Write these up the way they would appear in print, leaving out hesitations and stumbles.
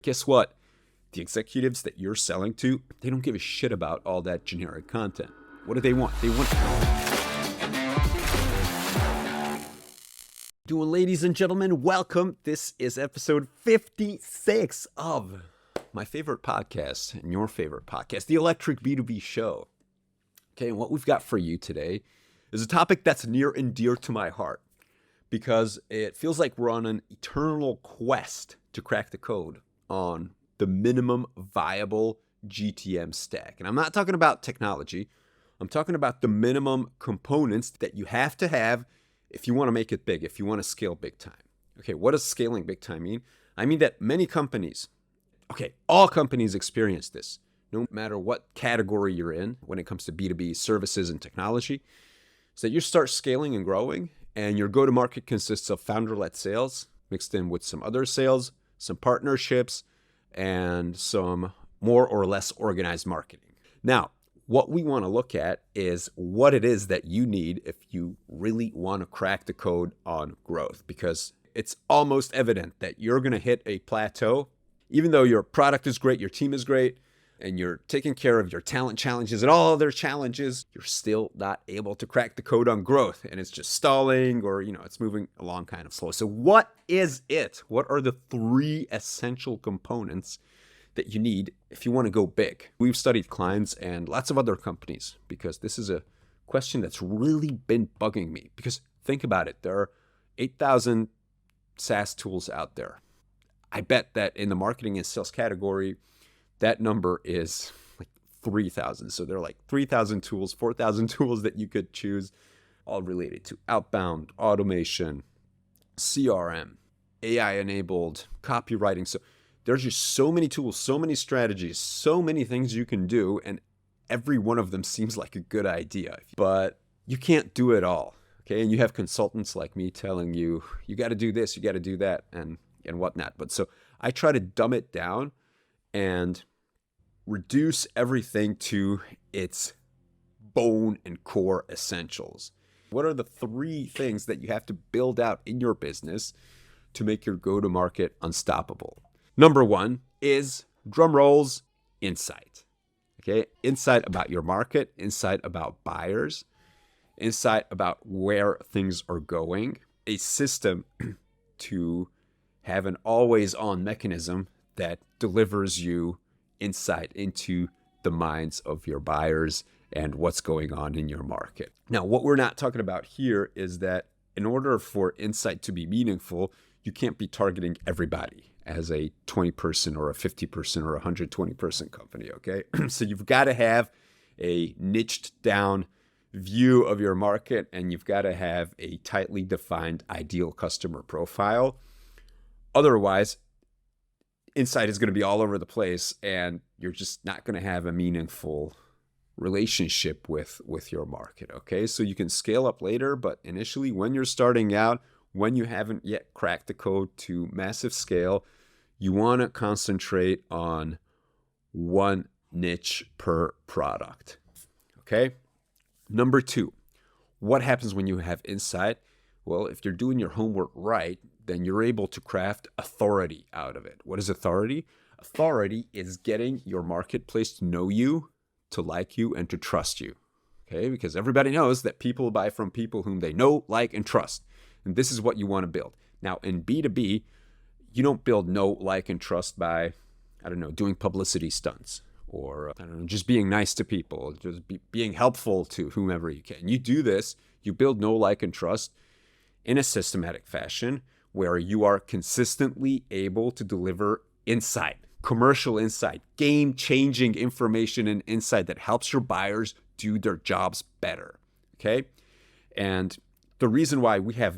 Guess what? The executives that you're selling to, they don't give a shit about all that generic content. What do they want? They want... Doing, ladies and gentlemen, welcome. This is episode 56 of my favorite podcast and your favorite podcast, the Electric B2B Show. Okay, and what we've got for you today is a topic that's near and dear to my heart because it feels like we're on an eternal quest to crack the code on the minimum viable GTM stack. And I'm not talking about technology. I'm talking about the minimum components that you have to have if you want to make it big, if you want to scale big time. Okay, what does scaling big time mean? I mean that many companies, all companies experience this, no matter what category you're in when it comes to B2B services and technology, is that you start scaling and growing, and your go-to-market consists of founder-led sales mixed in with some other sales, some partnerships, and some more or less organized marketing. Now, what we want to look at is what it is that you need if you really want to crack the code on growth, because it's almost evident that you're going to hit a plateau. Even though your product is great, your team is great, and you're taking care of your talent challenges and all other challenges, you're still not able to crack the code on growth, and it's just stalling, or it's moving along kind of slow. So what is it? What are the 3 essential components that you need if you want to go big? We've studied clients and lots of other companies because this is a question that's really been bugging me. Because think about it, there are 8,000 SaaS tools out there. I bet that in the marketing and sales category, that number is like 3,000. So there are like 3,000 tools, 4,000 tools that you could choose, all related to outbound, automation, CRM, AI-enabled copywriting. So there's just so many tools, so many strategies, so many things you can do, and every one of them seems like a good idea. But you can't do it all, okay? And you have consultants like me telling you, you got to do this, you got to do that, and whatnot. But so I try to dumb it down and reduce everything to its bone and core essentials. What are the 3 things that you have to build out in your business to make your go-to-market unstoppable? Number 1 is, drum rolls, insight. Okay, insight about your market, insight about buyers, insight about where things are going, a system to have an always-on mechanism that delivers you insight into the minds of your buyers and what's going on in your market. Now, what we're not talking about here is that in order for insight to be meaningful, you can't be targeting everybody as a 20-person or a 50-person or a 120-person company, okay? So you've got to have a niched down view of your market, and you've got to have a tightly defined ideal customer profile. Otherwise, insight is going to be all over the place, and you're just not going to have a meaningful relationship with your market, okay? So you can scale up later, but initially when you're starting out, when you haven't yet cracked the code to massive scale, you want to concentrate on one niche per product, okay? Number 2, what happens when you have insight? Well, if you're doing your homework right, then you're able to craft authority out of it. What is authority? Authority is getting your marketplace to know you, to like you, and to trust you, okay? Because everybody knows that people buy from people whom they know, like, and trust. And this is what you want to build. Now, in B2B, you don't build know, like, and trust by, doing publicity stunts or, just being nice to people, just being helpful to whomever you can. You do this, you build know, like, and trust in a systematic fashion where you are consistently able to deliver insight, commercial insight, game-changing information and insight that helps your buyers do their jobs better, okay? And the reason why we have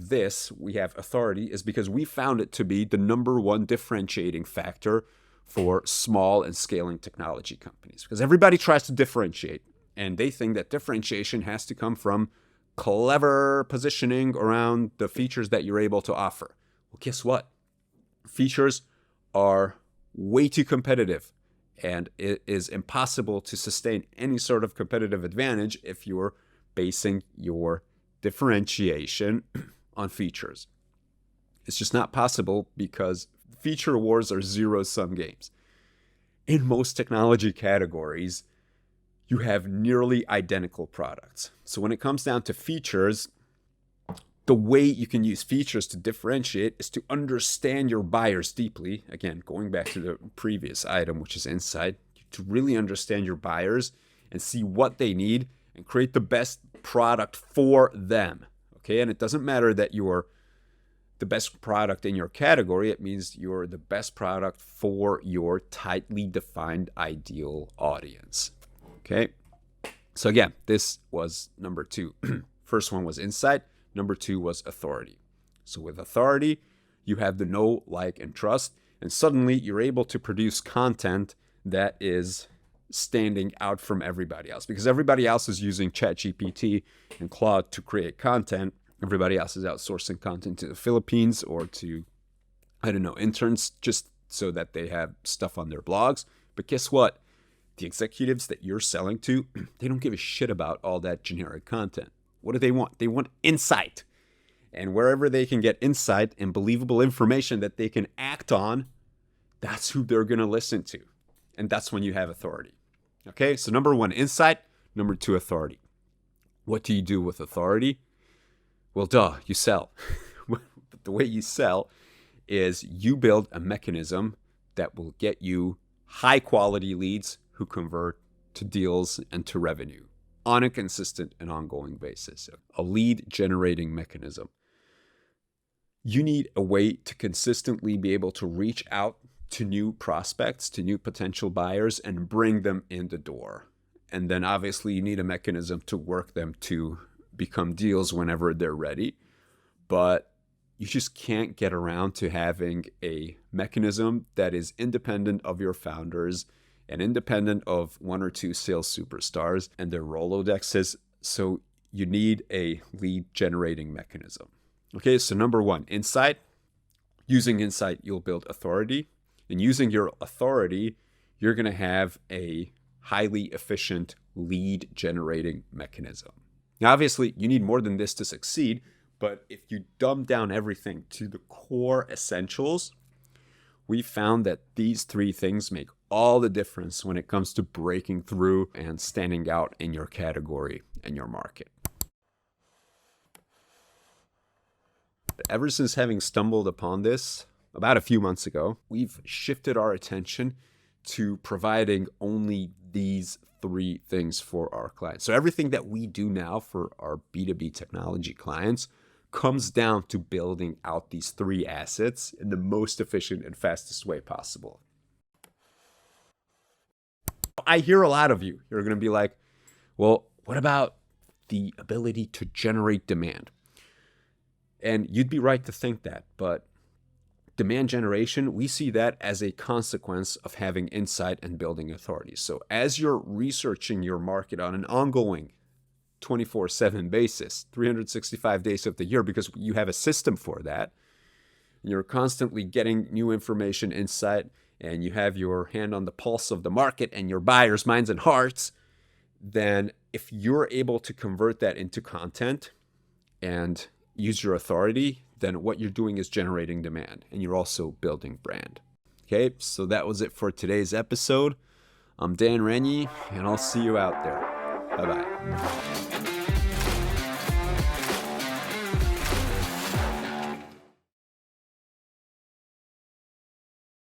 authority, is because we found it to be the number 1 differentiating factor for small and scaling technology companies. Because everybody tries to differentiate, and they think that differentiation has to come from clever positioning around the features that you're able to offer. Well, guess what? Features are way too competitive, and it is impossible to sustain any sort of competitive advantage if you're basing your differentiation on features. It's just not possible because feature wars are zero-sum games. In most technology categories, you have nearly identical products. So when it comes down to features, the way you can use features to differentiate is to understand your buyers deeply. Again, going back to the previous item, which is insight, to really understand your buyers and see what they need and create the best product for them. Okay, and it doesn't matter that you're the best product in your category. It means you're the best product for your tightly defined ideal audience. Okay, so again, this was number 2. First one was insight. Number 2 was authority. So with authority, you have the know, like, and trust, and suddenly you're able to produce content that is standing out from everybody else, because everybody else is using ChatGPT and Claude to create content. Everybody else is outsourcing content to the Philippines or to, I don't know, interns just so that they have stuff on their blogs. But guess what? The executives that you're selling to, they don't give a shit about all that generic content. What do they want? They want insight. And wherever they can get insight and believable information that they can act on, that's who they're going to listen to. And that's when you have authority. Okay, so number 1, insight. Number 2, authority. What do you do with authority? Well, you sell. But the way you sell is you build a mechanism that will get you high quality leads who convert to deals and to revenue on a consistent and ongoing basis. A lead generating mechanism. You need a way to consistently be able to reach out to new prospects, to new potential buyers, and bring them in the door. And then obviously you need a mechanism to work them to become deals whenever they're ready. But you just can't get around to having a mechanism that is independent of your founders and independent of 1 or 2 sales superstars and their Rolodexes. So you need a lead generating mechanism. Okay, so number 1, insight. Using insight, you'll build authority. And using your authority, you're going to have a highly efficient lead generating mechanism. Now, obviously, you need more than this to succeed, but if you dumb down everything to the core essentials, we found that these 3 things make all the difference when it comes to breaking through and standing out in your category and your market. Ever since having stumbled upon this about a few months ago, we've shifted our attention to providing only these 3 things for our clients. So everything that we do now for our B2B technology clients comes down to building out these 3 assets in the most efficient and fastest way possible. I hear a lot of you. You're going to be like, well, what about the ability to generate demand? And you'd be right to think that, but demand generation, we see that as a consequence of having insight and building authority. So as you're researching your market on an ongoing 24/7 basis, 365 days of the year, because you have a system for that, you're constantly getting new information, insight, and you have your hand on the pulse of the market and your buyers' minds and hearts, then if you're able to convert that into content and use your authority, then what you're doing is generating demand and you're also building brand. Okay, so that was it for today's episode. I'm Dan Renyi, and I'll see you out there. Bye-bye.